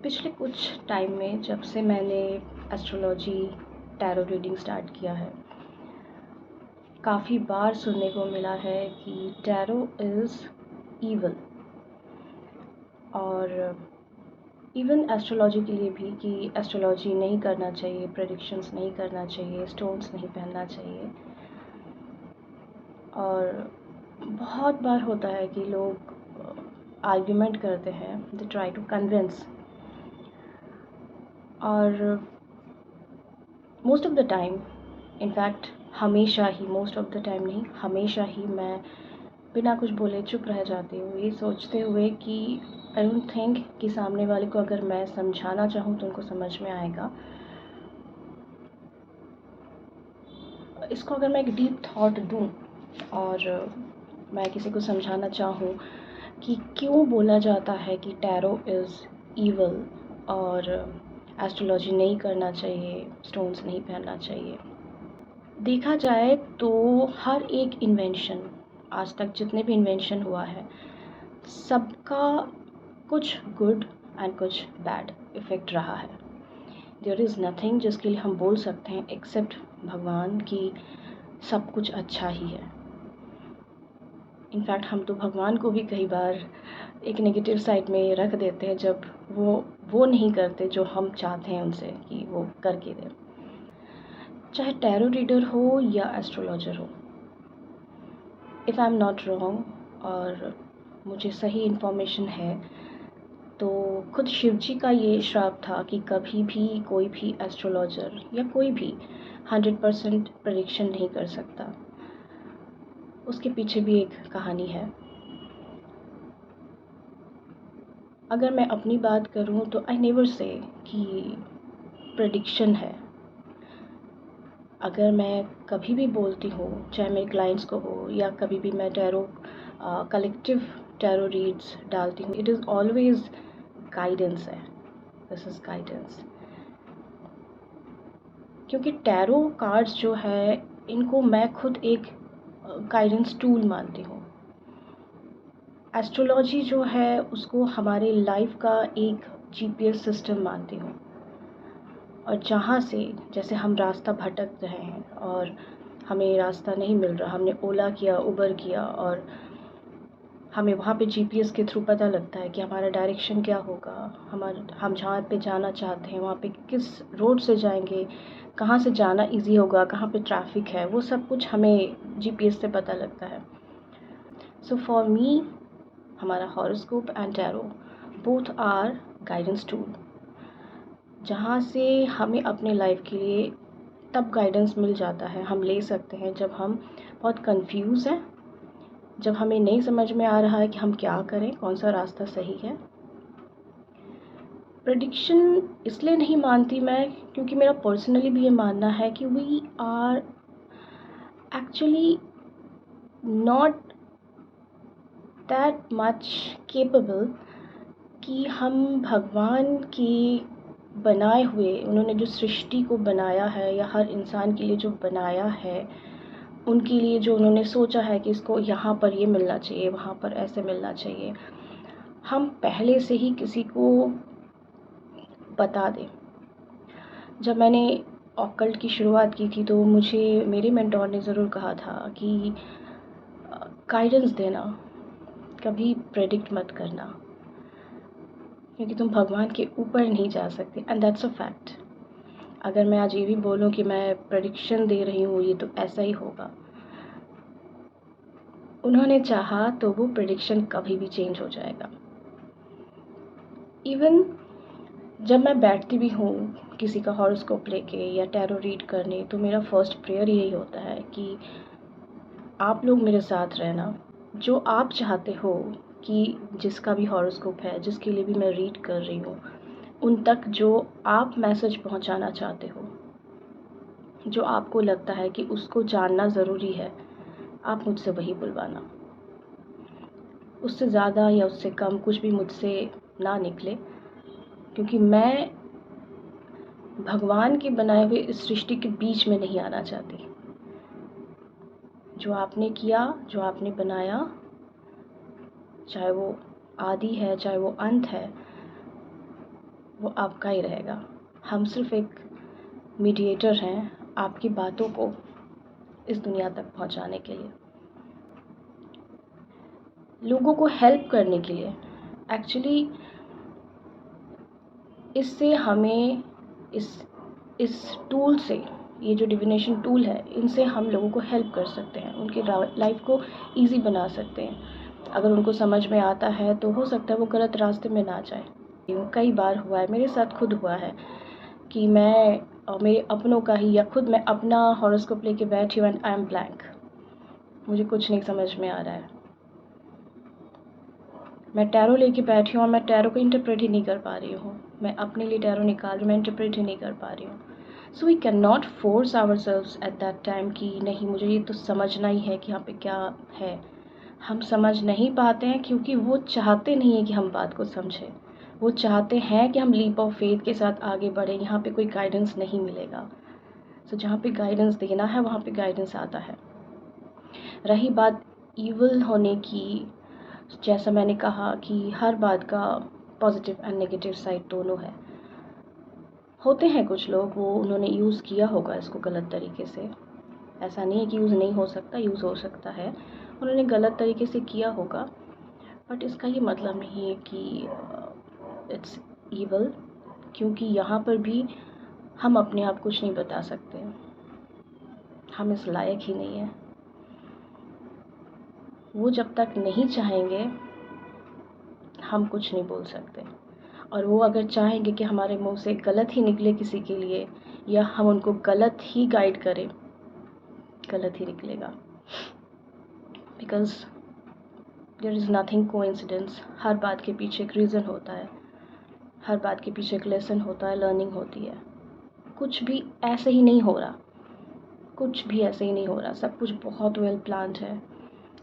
पिछले कुछ टाइम में जब से मैंने एस्ट्रोलॉजी टैरो रीडिंग स्टार्ट किया है, काफ़ी बार सुनने को मिला है कि टैरो इज़ ईवल। और इवन एस्ट्रोलॉजी के लिए भी कि एस्ट्रोलॉजी नहीं करना चाहिए, प्रेडिक्शंस नहीं करना चाहिए, स्टोन्स नहीं पहनना चाहिए। और बहुत बार होता है कि लोग आर्ग्यूमेंट करते हैं, दे ट्राई टू कन्विंस। और most of the time, in fact हमेशा ही, मोस्ट ऑफ द टाइम नहीं, हमेशा ही मैं बिना कुछ बोले चुप रह जाती हूँ, ये सोचते हुए कि आई डोंट थिंक कि सामने वाले को अगर मैं समझाना चाहूँ तो उनको समझ में आएगा। इसको अगर मैं एक डीप थॉट दूँ और मैं किसी को समझाना चाहूँ कि क्यों बोला जाता है कि टैरो इज़ ईवल और एस्ट्रोलॉजी नहीं करना चाहिए, स्टोन्स नहीं पहनना चाहिए। देखा जाए तो हर एक इन्वेंशन, आज तक जितने भी इन्वेंशन हुआ है, सबका कुछ गुड एंड कुछ बैड इफ़ेक्ट रहा है। देयर इज़ नथिंग जिसके लिए हम बोल सकते हैं एक्सेप्ट भगवान की सब कुछ अच्छा ही है। इनफैक्ट हम तो भगवान को भी कई बार एक नेगेटिव साइड में रख देते हैं जब वो नहीं करते जो हम चाहते हैं उनसे कि वो करके दें, चाहे टैरो रीडर हो या एस्ट्रोलॉजर हो। If I am not wrong और मुझे सही इन्फॉर्मेशन है तो खुद शिव जी का ये श्राप था कि कभी भी कोई भी एस्ट्रोलॉजर या कोई भी 100% प्रेडिक्शन नहीं कर सकता। उसके पीछे भी एक कहानी है। अगर मैं अपनी बात करूं तो आई नेवर से कि प्रेडिक्शन है। अगर मैं कभी भी बोलती हूँ, चाहे मेरे क्लाइंट्स को हो या कभी भी मैं टैरो कलेक्टिव टैरो रीड्स डालती हूँ, इट इज़ ऑलवेज गाइडेंस है। दिस इज़ गाइडेंस, क्योंकि टैरो कार्ड्स जो है इनको मैं खुद एक गाइडेंस टूल मानती हूँ। एस्ट्रोलॉजी जो है उसको हमारे लाइफ का एक जीपीएस सिस्टम मानती हूँ। और जहाँ से जैसे हम रास्ता भटक रहे हैं और हमें रास्ता नहीं मिल रहा, हमने ओला किया, उबर किया और हमें वहाँ पे जीपीएस के थ्रू पता लगता है कि हमारा डायरेक्शन क्या होगा, हम जहाँ पे जाना चाहते हैं वहाँ पे किस रोड से जाएंगे, कहाँ से जाना इजी होगा, कहाँ पे ट्रैफिक है, वो सब कुछ हमें जीपीएस से पता लगता है। सो फॉर मी, हमारा horoscope and tarot both are guidance tool, जहाँ से हमें अपने लाइफ के लिए तब गाइडेंस मिल जाता है, हम ले सकते हैं जब हम बहुत कंफ्यूज हैं, जब हमें नहीं समझ में आ रहा है कि हम क्या करें, कौन सा रास्ता सही है। प्रेडिक्शन इसलिए नहीं मानती मैं क्योंकि मेरा पर्सनली भी ये मानना है कि we are actually not that much capable कि हम भगवान की बनाए हुए, उन्होंने जो सृष्टि को बनाया है या हर इंसान के लिए जो बनाया है, उनके लिए जो उन्होंने सोचा है कि इसको यहाँ पर ये मिलना चाहिए, वहाँ पर ऐसे मिलना चाहिए, हम पहले से ही किसी को बता दें। जब मैंने ऑकल्ट की शुरुआत की थी तो मुझे मेरे मेंटोर ने ज़रूर कहा था कि गाइडेंस देना, कभी प्रेडिक्ट मत करना, क्योंकि तुम भगवान के ऊपर नहीं जा सकते। And that's a fact. अगर मैं आज ये भी बोलूँ कि मैं प्रेडिक्शन दे रही हूँ, ये तो ऐसा ही होगा, उन्होंने चाहा तो वो प्रेडिक्शन कभी भी चेंज हो जाएगा। इवन जब मैं बैठती भी हूँ किसी का हॉरोस्कोप लेके या टैरो रीड करने, तो मेरा फर्स्ट प्रेयर यही होता है कि आप लोग मेरे साथ रहना, जो आप चाहते हो कि जिसका भी हॉरोस्कोप है, जिसके लिए भी मैं रीड कर रही हूँ, उन तक जो आप मैसेज पहुँचाना चाहते हो, जो आपको लगता है कि उसको जानना ज़रूरी है, आप मुझसे वही बुलवाना। उससे ज़्यादा या उससे कम कुछ भी मुझसे ना निकले, क्योंकि मैं भगवान के बनाए हुए इस सृष्टि के बीच में नहीं आना चाहती। जो आपने किया, जो आपने बनाया, चाहे वो आदि है चाहे वो अंत है, वो आपका ही रहेगा। हम सिर्फ एक मीडिएटर हैं आपकी बातों को इस दुनिया तक पहुंचाने के लिए, लोगों को हेल्प करने के लिए। एक्चुअली इससे हमें इस टूल से, ये जो डिविनेशन टूल है, इनसे हम लोगों को हेल्प कर सकते हैं, उनकी लाइफ को इजी बना सकते हैं। अगर उनको समझ में आता है तो हो सकता है वो गलत रास्ते में ना जाए। कई बार हुआ है, मेरे साथ खुद हुआ है कि मैं मेरे अपनों का ही, या खुद मैं अपना हॉरोस्कोप लेके बैठी हूँ एंड आई एम ब्लैंक, मुझे कुछ नहीं समझ में आ रहा है। मैं टैरो लेके बैठी हूँ और मैं टैरो को इंटरप्रेट ही नहीं कर पा रही हूँ। मैं अपने लिए टैरो निकाल रही हूँ, मैं इंटरप्रेट ही नहीं कर पा रही हूँ। So we can not force ourselves at that time कि नहीं, मुझे ये तो समझना ही है कि यहाँ पे क्या है। हम समझ नहीं पाते हैं क्योंकि वो चाहते नहीं है कि हम बात को समझें। वो चाहते हैं कि हम लीप ऑफ फेथ के साथ आगे बढ़ें। यहाँ पे कोई गाइडेंस नहीं मिलेगा। सो जहाँ पे गाइडेंस देना है वहाँ पे गाइडेंस आता है। रही बात ईविल होने की, जैसा मैंने कहा कि हर बात का पॉजिटिव एंड नेगेटिव साइड दोनों है। होते हैं कुछ लोग, वो उन्होंने यूज़ किया होगा इसको गलत तरीके से। ऐसा नहीं है कि यूज़ नहीं हो सकता, यूज़ हो सकता है। उन्होंने गलत तरीके से किया होगा, बट इसका ये मतलब नहीं है कि इट्स ईविल, क्योंकि यहाँ पर भी हम अपने आप कुछ नहीं बता सकते। हम इस लायक ही नहीं है। वो जब तक नहीं चाहेंगे हम कुछ नहीं बोल सकते, और वो अगर चाहेंगे कि हमारे मुंह से गलत ही निकले किसी के लिए, या हम उनको गलत ही गाइड करें, गलत ही निकलेगा। Because there is nothing coincidence. हर बात के पीछे एक रीज़न होता है, हर बात के पीछे एक लेसन होता है, लर्निंग होती है। कुछ भी ऐसे ही नहीं हो रहा, कुछ भी ऐसे ही नहीं हो रहा। सब कुछ बहुत वेल प्लान्ड है,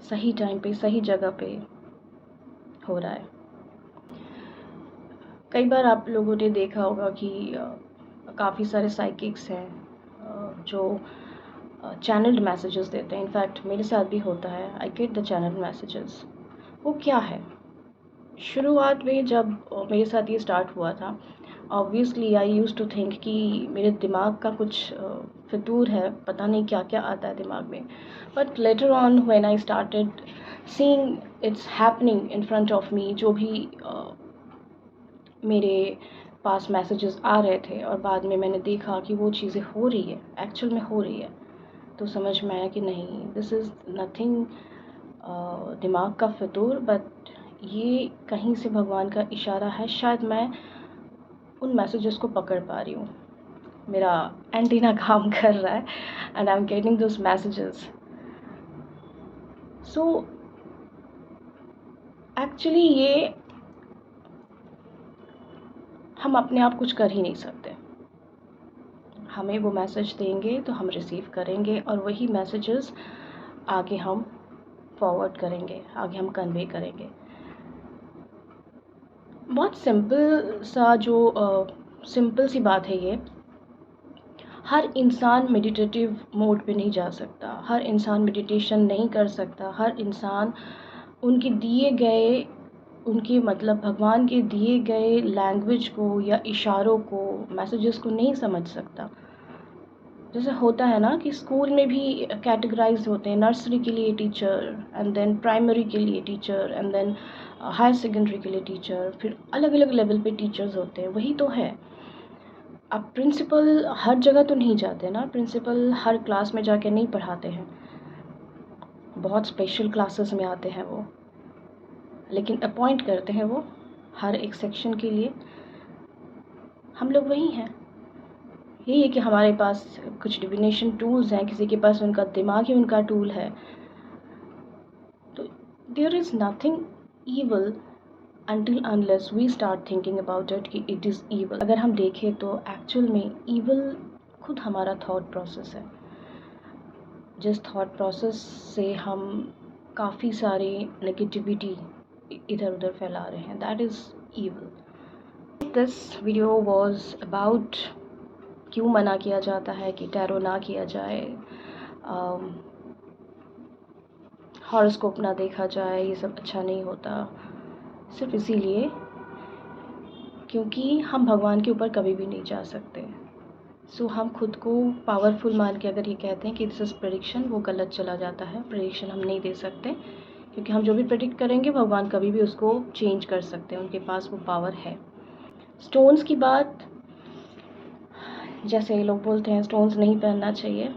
सही टाइम पे सही जगह पे हो रहा है। कई बार आप लोगों ने देखा होगा कि काफ़ी सारे साइकिक्स हैं जो चैनल्ड मैसेजेस देते हैं। इनफैक्ट मेरे साथ भी होता है, I get the channelled messages. वो क्या है? शुरुआत में जब मेरे साथ ये स्टार्ट हुआ था, obviously I use to think कि मेरे दिमाग का कुछ फितूर है, पता नहीं क्या क्या आता है दिमाग में। But later on when I started seeing it's happening in front of me, जो भी मेरे पास मैसेजेस आ रहे थे और बाद में मैंने देखा कि वो चीज़ें हो रही है, एक्चुअल में हो रही है, तो समझ में आया कि नहीं, दिस इज़ नथिंग दिमाग का फितूर, बट ये कहीं से भगवान का इशारा है। शायद मैं उन मैसेजेस को पकड़ पा रही हूँ, मेरा एंटीना काम कर रहा है and I am getting those messages. So actually ये हम अपने आप कुछ कर ही नहीं सकते। हमें वो मैसेज देंगे तो हम रिसीव करेंगे, और वही मैसेजेस आगे हम फॉरवर्ड करेंगे, आगे हम कन्वे करेंगे। बहुत सिंपल सा सिंपल सी बात है ये। हर इंसान मेडिटेटिव मोड पे नहीं जा सकता, हर इंसान मेडिटेशन नहीं कर सकता, हर इंसान उनके दिए गए, उनके मतलब भगवान के दिए गए लैंग्वेज को या इशारों को, मैसेजेस को नहीं समझ सकता। जैसे होता है ना कि स्कूल में भी कैटेगराइज होते हैं, नर्सरी के लिए टीचर, एंड देन प्राइमरी के लिए teacher, and then higher secondary के लिए टीचर, फिर अलग अलग लेवल पे टीचर्स होते हैं। वही तो है। अब प्रिंसिपल हर जगह तो नहीं जाते ना, प्रिंसिपल हर क्लास में जाके नहीं पढ़ाते हैं, बहुत स्पेशल क्लासेस में आते हैं वो, लेकिन अपॉइंट करते हैं वो हर एक सेक्शन के लिए। हम लोग वही हैं। यही है कि हमारे पास कुछ डिविनेशन टूल्स हैं, किसी के पास उनका दिमाग ही उनका टूल है। तो there is nothing evil until unless we start thinking about it कि it is evil। अगर हम देखें तो एक्चुअल में evil खुद हमारा थॉट प्रोसेस है, जिस थॉट प्रोसेस से हम काफ़ी सारी नेगेटिविटी इधर उधर फैला रहे हैं, that is evil। This video was about क्यों मना किया जाता है कि टैरो ना किया जाए, हॉरोस्कोप ना देखा जाए, ये सब अच्छा नहीं होता। सिर्फ इसीलिए क्योंकि हम भगवान के ऊपर कभी भी नहीं जा सकते। सो हम खुद को पावरफुल मान के अगर ये कहते हैं कि दिस इज़ प्रेडिक्शन, वो गलत चला जाता है। प्रेडिक्शन हम नहीं दे सकते, क्योंकि हम जो भी प्रेडिक्ट करेंगे भगवान कभी भी उसको चेंज कर सकते हैं, उनके पास वो पावर है। स्टोन्स की बात, जैसे लोग बोलते हैं स्टोन्स नहीं पहनना चाहिए,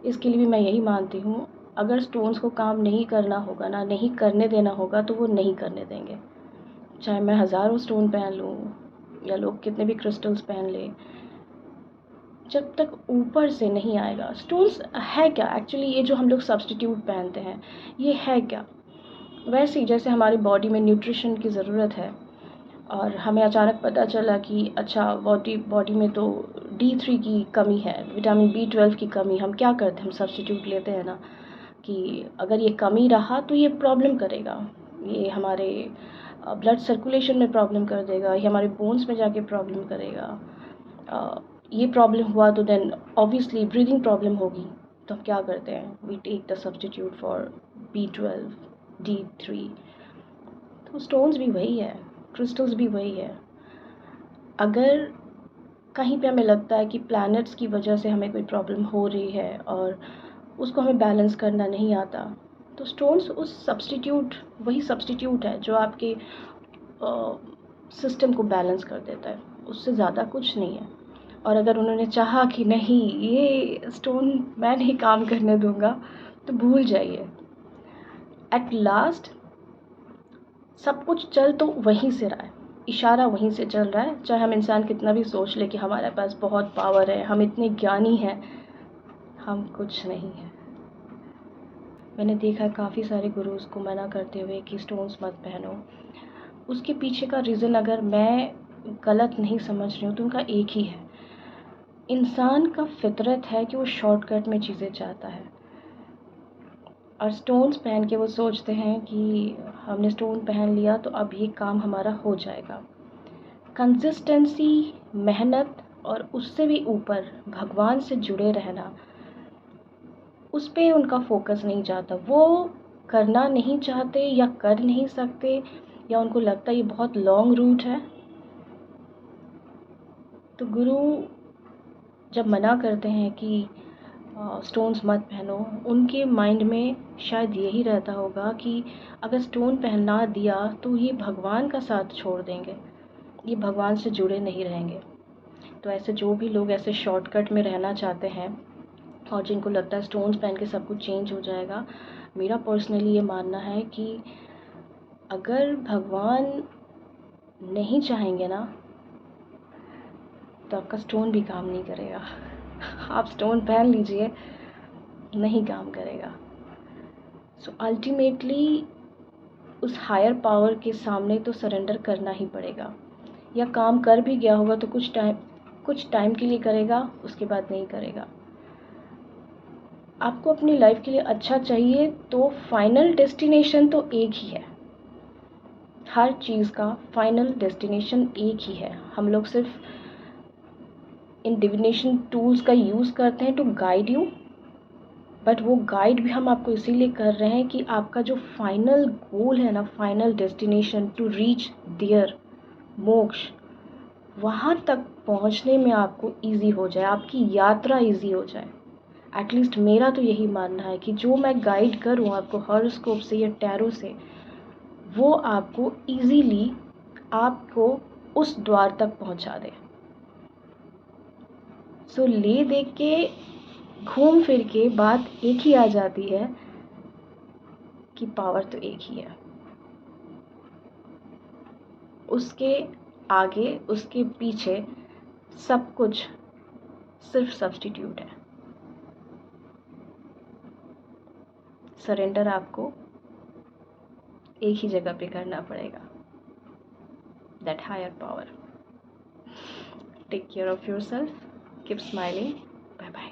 इसके लिए भी मैं यही मानती हूँ, अगर स्टोन्स को काम नहीं करना होगा ना, नहीं करने देना होगा, तो वो नहीं करने देंगे। चाहे मैं हज़ारों स्टोन पहन लूँ या लोग कितने भी क्रिस्टल्स पहन लें, जब तक ऊपर से नहीं आएगा। स्टोन्स है क्या एक्चुअली, ये जो हम लोग सब्स्टिट्यूट पहनते हैं, ये है क्या? वैसे ही जैसे हमारी बॉडी में न्यूट्रिशन की ज़रूरत है और हमें अचानक पता चला कि अच्छा बॉडी में तो D3 की कमी है, विटामिन B12 की कमी, हम क्या करते हैं, हम सब्स्टिट्यूट लेते हैं ना, कि अगर ये कमी रहा तो ये प्रॉब्लम करेगा, ये हमारे ब्लड सर्कुलेशन में प्रॉब्लम कर देगा, ये हमारे बोन्स में जाके प्रॉब्लम करेगा, ये प्रॉब्लम हुआ तो देन ऑब्वियसली ब्रीदिंग प्रॉब्लम होगी। तो हम क्या करते हैं, we take the substitute for B12, D3। तो स्टोन्स भी वही है, क्रिस्टल्स भी वही है। अगर कहीं पे हमें लगता है कि प्लैनेट्स की वजह से हमें कोई प्रॉब्लम हो रही है और उसको हमें बैलेंस करना नहीं आता, तो स्टोन्स वही सब्स्टिट्यूट है जो आपके सिस्टम को बैलेंस कर देता है, उससे ज़्यादा कुछ नहीं है। और अगर उन्होंने चाहा कि नहीं ये स्टोन मैं नहीं काम करने दूंगा, तो भूल जाइए। एट लास्ट सब कुछ चल तो वहीं से रहा है, इशारा वहीं से चल रहा है। चाहे हम इंसान कितना भी सोच ले कि हमारे पास बहुत पावर है, हम इतने ज्ञानी हैं, हम कुछ नहीं हैं। मैंने देखा काफ़ी सारे गुरुज को मना करते हुए कि स्टोन्स मत पहनो। उसके पीछे का रीज़न अगर मैं गलत नहीं समझ रही हूँ तो उनका एक ही है, इंसान का फितरत है कि वो शॉर्टकट में चीज़ें चाहता है। और स्टोन्स पहन के वो सोचते हैं कि हमने स्टोन पहन लिया तो अब ये काम हमारा हो जाएगा। कंसिस्टेंसी, मेहनत और उससे भी ऊपर भगवान से जुड़े रहना, उस पे उनका फोकस नहीं जाता। वो करना नहीं चाहते या कर नहीं सकते, या उनको लगता है ये बहुत लॉन्ग रूट है। तो गुरु जब मना करते हैं कि स्टोन्स मत पहनो, उनके माइंड में शायद यही रहता होगा कि अगर स्टोन पहना दिया तो ये भगवान का साथ छोड़ देंगे, ये भगवान से जुड़े नहीं रहेंगे। तो ऐसे जो भी लोग ऐसे शॉर्टकट में रहना चाहते हैं और जिनको लगता है स्टोन्स पहन के सब कुछ चेंज हो जाएगा, मेरा पर्सनली ये मानना है कि अगर भगवान नहीं चाहेंगे ना, तो आपका स्टोन भी काम नहीं करेगा। आप स्टोन पहन लीजिए, नहीं काम करेगा। सो अल्टीमेटली उस हायर पावर के सामने तो सरेंडर करना ही पड़ेगा, या काम कर भी गया होगा तो कुछ टाइम के लिए करेगा, उसके बाद नहीं करेगा। आपको अपनी लाइफ के लिए अच्छा चाहिए तो फाइनल डेस्टिनेशन तो एक ही है, हर चीज़ का फाइनल डेस्टिनेशन एक ही है। हम लोग सिर्फ इन डिविनेशन टूल्स का यूज़ करते हैं टू गाइड यू, बट वो गाइड भी हम आपको इसीलिए कर रहे हैं कि आपका जो फाइनल गोल है ना, final destination to reach there मोक्ष, वहाँ तक पहुँचने में आपको इजी हो जाए, आपकी यात्रा इजी हो जाए। एटलीस्ट मेरा तो यही मानना है कि जो मैं गाइड करूँ आपको हॉरोस्कोप से या टैरो से, वो आपको इजीली आपको उस द्वार तक पहुँचा दे। सो ले देख के घूम फिर के बात एक ही आ जाती है कि पावर तो एक ही है, उसके आगे उसके पीछे सब कुछ सिर्फ सब्स्टिट्यूट है। सरेंडर आपको एक ही जगह पे करना पड़ेगा, that higher power. Take care of yourself, keep smiling, bye bye.